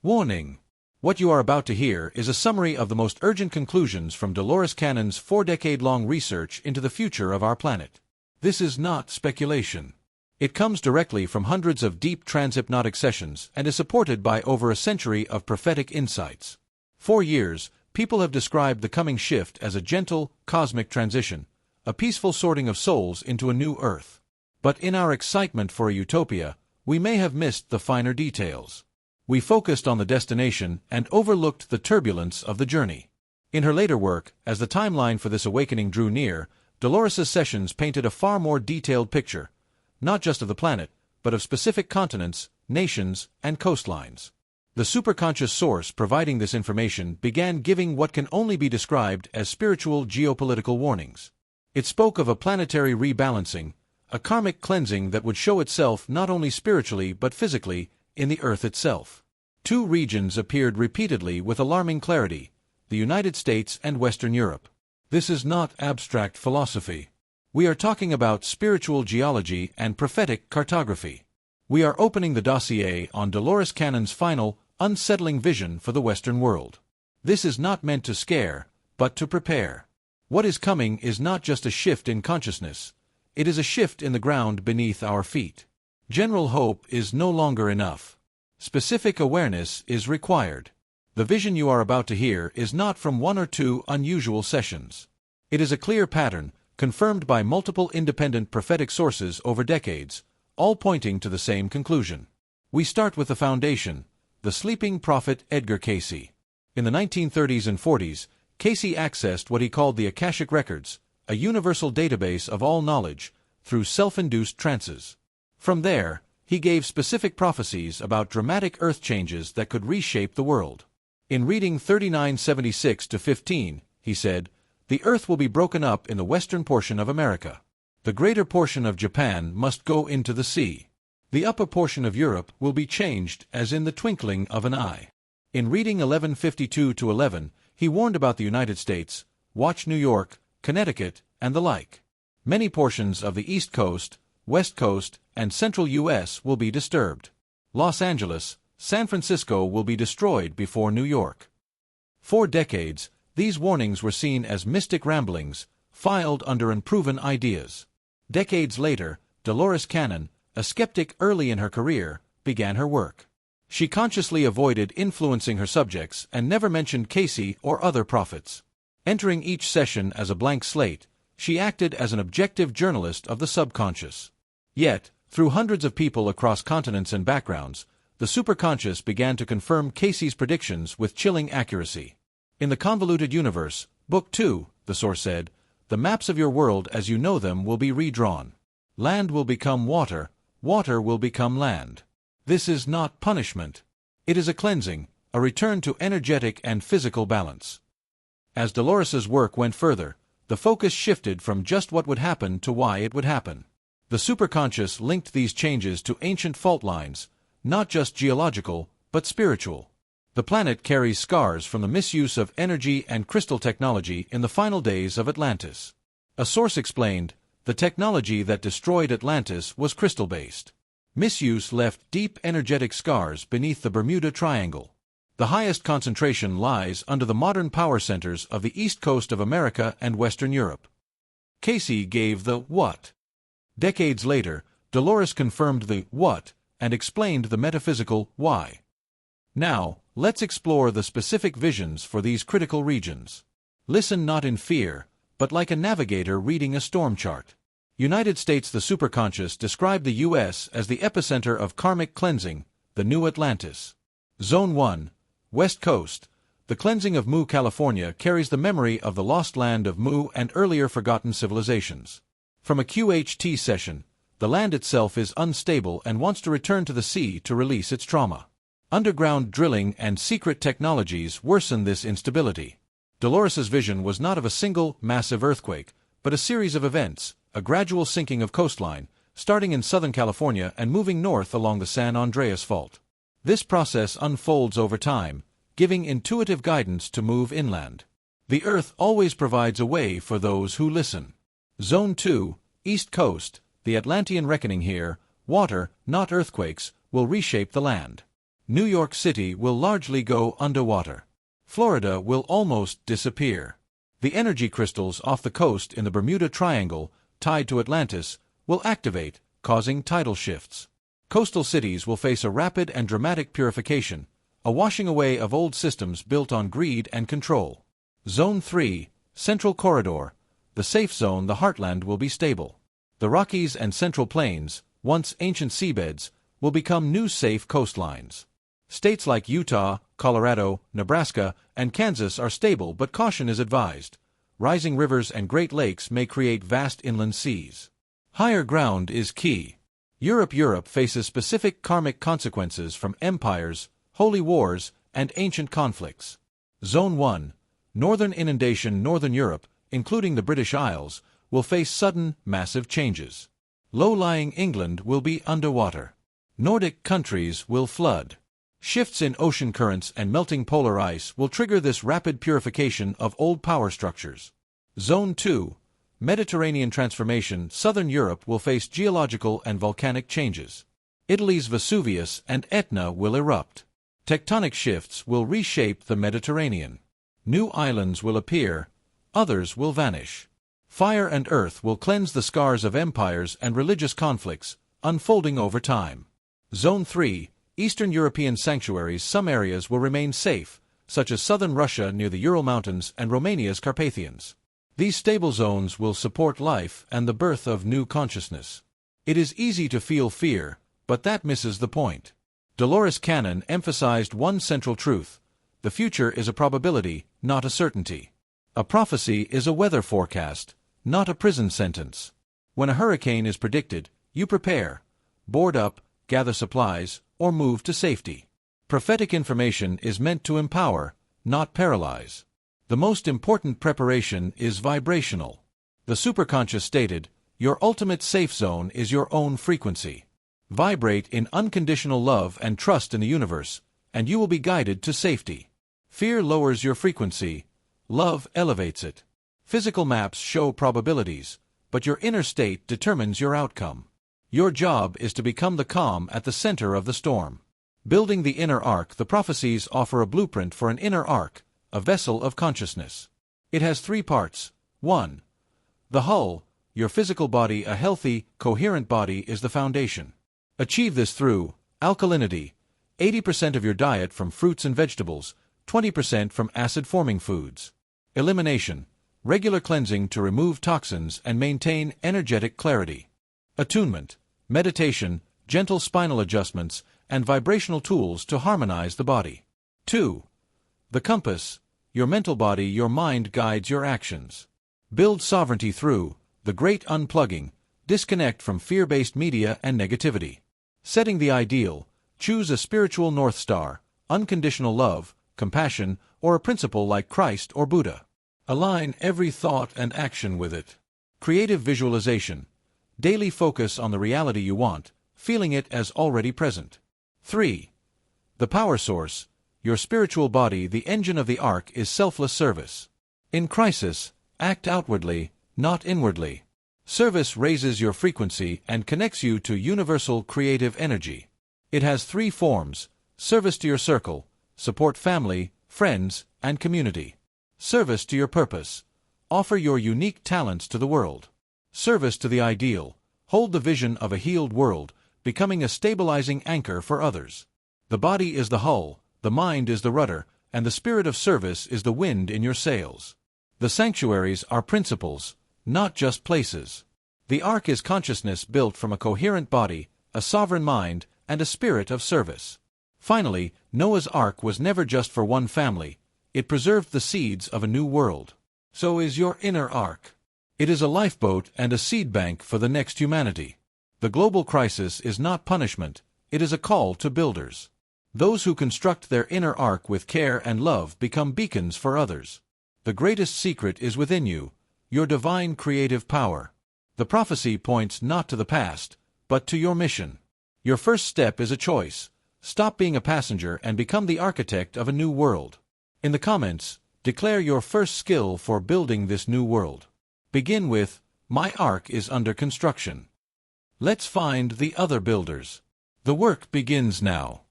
Warning! What you are about to hear is a summary of the most urgent conclusions from Dolores Cannon's 4-decade-long research into the future of our planet. This is not speculation. It comes directly from hundreds of deep transhypnotic sessions and is supported by over a century of prophetic insights. For years, people have described the coming shift as a gentle, cosmic transition, a peaceful sorting of souls into a new Earth. But in our excitement for a utopia, we may have missed the finer details. We focused on the destination and overlooked the turbulence of the journey. In her later work, as the timeline for this awakening drew near, Dolores' sessions painted a far more detailed picture, not just of the planet, but of specific continents, nations, and coastlines. The superconscious source providing this information began giving what can only be described as spiritual geopolitical warnings. It spoke of a planetary rebalancing, a karmic cleansing that would show itself not only spiritually but physically in the Earth itself. Two regions appeared repeatedly with alarming clarity: the United States and Western Europe. This is not abstract philosophy. We are talking about spiritual geology and prophetic cartography. We are opening the dossier on Dolores Cannon's final, unsettling vision for the Western world. This is not meant to scare, but to prepare. What is coming is not just a shift in consciousness. It is a shift in the ground beneath our feet. General hope is no longer enough. Specific awareness is required. The vision you are about to hear is not from one or two unusual sessions. It is a clear pattern, confirmed by multiple independent prophetic sources over decades, all pointing to the same conclusion. We start with the foundation, the sleeping prophet Edgar Cayce. In the 1930s and 40s, Cayce accessed what he called the Akashic Records, a universal database of all knowledge, through self-induced trances. From there, he gave specific prophecies about dramatic earth changes that could reshape the world. In reading 3976-15, he said, "The earth will be broken up in the western portion of America. The greater portion of Japan must go into the sea. The upper portion of Europe will be changed as in the twinkling of an eye." In reading 1152-11, he warned about the United States, watch New York, Connecticut, and the like. Many portions of the East Coast, West Coast, and Central U.S. will be disturbed. Los Angeles, San Francisco will be destroyed before New York. For decades, these warnings were seen as mystic ramblings, filed under unproven ideas. Decades later, Dolores Cannon, a skeptic early in her career, began her work. She consciously avoided influencing her subjects and never mentioned Cayce or other prophets. Entering each session as a blank slate, she acted as an objective journalist of the subconscious. Yet, through hundreds of people across continents and backgrounds, the superconscious began to confirm Cayce's predictions with chilling accuracy. In The Convoluted Universe, Book 2, the source said, "The maps of your world as you know them will be redrawn. Land will become water, water will become land. This is not punishment. It is a cleansing, a return to energetic and physical balance." As Dolores's work went further, the focus shifted from just what would happen to why it would happen. The superconscious linked these changes to ancient fault lines, not just geological, but spiritual. The planet carries scars from the misuse of energy and crystal technology in the final days of Atlantis. A source explained, the technology that destroyed Atlantis was crystal-based. Misuse left deep energetic scars beneath the Bermuda Triangle. The highest concentration lies under the modern power centers of the east coast of America and Western Europe. Cayce gave the what. Decades later, Dolores confirmed the what and explained the metaphysical why. Now, let's explore the specific visions for these critical regions. Listen not in fear, but like a navigator reading a storm chart. United States. The superconscious described the U.S. as the epicenter of karmic cleansing, the new Atlantis. Zone 1, West Coast. The cleansing of Mu, California carries the memory of the lost land of Mu and earlier forgotten civilizations. From a QHT session, the land itself is unstable and wants to return to the sea to release its trauma. Underground drilling and secret technologies worsen this instability. Dolores's vision was not of a single, massive earthquake, but a series of events, a gradual sinking of coastline, starting in Southern California and moving north along the San Andreas Fault. This process unfolds over time, giving intuitive guidance to move inland. The Earth always provides a way for those who listen. Zone 2, East Coast. The Atlantean reckoning here, water, not earthquakes, will reshape the land. New York City will largely go underwater. Florida will almost disappear. The energy crystals off the coast in the Bermuda Triangle, tied to Atlantis, will activate, causing tidal shifts. Coastal cities will face a rapid and dramatic purification, a washing away of old systems built on greed and control. Zone 3, Central Corridor, the safe zone, the heartland, will be stable. The Rockies and Central Plains, once ancient seabeds, will become new safe coastlines. States like Utah, Colorado, Nebraska, and Kansas are stable, but caution is advised. Rising rivers and Great Lakes may create vast inland seas. Higher ground is key. Europe faces specific karmic consequences from empires, holy wars, and ancient conflicts. Zone 1, Northern Inundation. Northern Europe, including the British Isles, will face sudden, massive changes. Low-lying England will be underwater. Nordic countries will flood. Shifts in ocean currents and melting polar ice will trigger this rapid purification of old power structures. Zone 2, Mediterranean transformation. Southern Europe will face geological and volcanic changes. Italy's Vesuvius and Etna will erupt. Tectonic shifts will reshape the Mediterranean. New islands will appear, others will vanish. Fire and earth will cleanse the scars of empires and religious conflicts, unfolding over time. Zone 3, Eastern European sanctuaries. Some areas will remain safe, such as southern Russia near the Ural Mountains and Romania's Carpathians. These stable zones will support life and the birth of new consciousness. It is easy to feel fear, but that misses the point. Dolores Cannon emphasized one central truth: the future is a probability, not a certainty. A prophecy is a weather forecast, not a prison sentence. When a hurricane is predicted, you prepare, board up, gather supplies, or move to safety. Prophetic information is meant to empower, not paralyze. The most important preparation is vibrational. The superconscious stated, your ultimate safe zone is your own frequency. Vibrate in unconditional love and trust in the universe, and you will be guided to safety. Fear lowers your frequency, love elevates it. Physical maps show probabilities, but your inner state determines your outcome. Your job is to become the calm at the center of the storm. Building the inner ark. The prophecies offer a blueprint for an inner ark, a vessel of consciousness. It has 3 parts. 1. The hull, your physical body. A healthy, coherent body is the foundation. Achieve this through alkalinity, 80% of your diet from fruits and vegetables, 20% from acid-forming foods. Elimination, regular cleansing to remove toxins and maintain energetic clarity. Attunement, meditation, gentle spinal adjustments, and vibrational tools to harmonize the body. 2. The compass, your mental body. Your mind guides your actions. Build sovereignty through the great unplugging, disconnect from fear-based media and negativity. Setting the ideal, choose a spiritual North Star, unconditional love, compassion, or a principle like Christ or Buddha. Align every thought and action with it. Creative visualization, daily focus on the reality you want, feeling it as already present. 3. The power source, your spiritual body. The engine of the ark is selfless service. In crisis, act outwardly, not inwardly. Service raises your frequency and connects you to universal creative energy. It has 3 forms: service to your circle, support family, friends, and community. Service to your purpose, offer your unique talents to the world. Service to the ideal, hold the vision of a healed world, becoming a stabilizing anchor for others. The body is the hull, the mind is the rudder, and the spirit of service is the wind in your sails. The sanctuaries are principles, not just places. The ark is consciousness built from a coherent body, a sovereign mind, and a spirit of service. Finally, Noah's Ark was never just for one family. It preserved the seeds of a new world. So is your inner ark. It is a lifeboat and a seed bank for the next humanity. The global crisis is not punishment, it is a call to builders. Those who construct their inner ark with care and love become beacons for others. The greatest secret is within you, your divine creative power. The prophecy points not to the past, but to your mission. Your first step is a choice. Stop being a passenger and become the architect of a new world. In the comments, declare your first skill for building this new world. Begin with, "My ark is under construction." Let's find the other builders. The work begins now.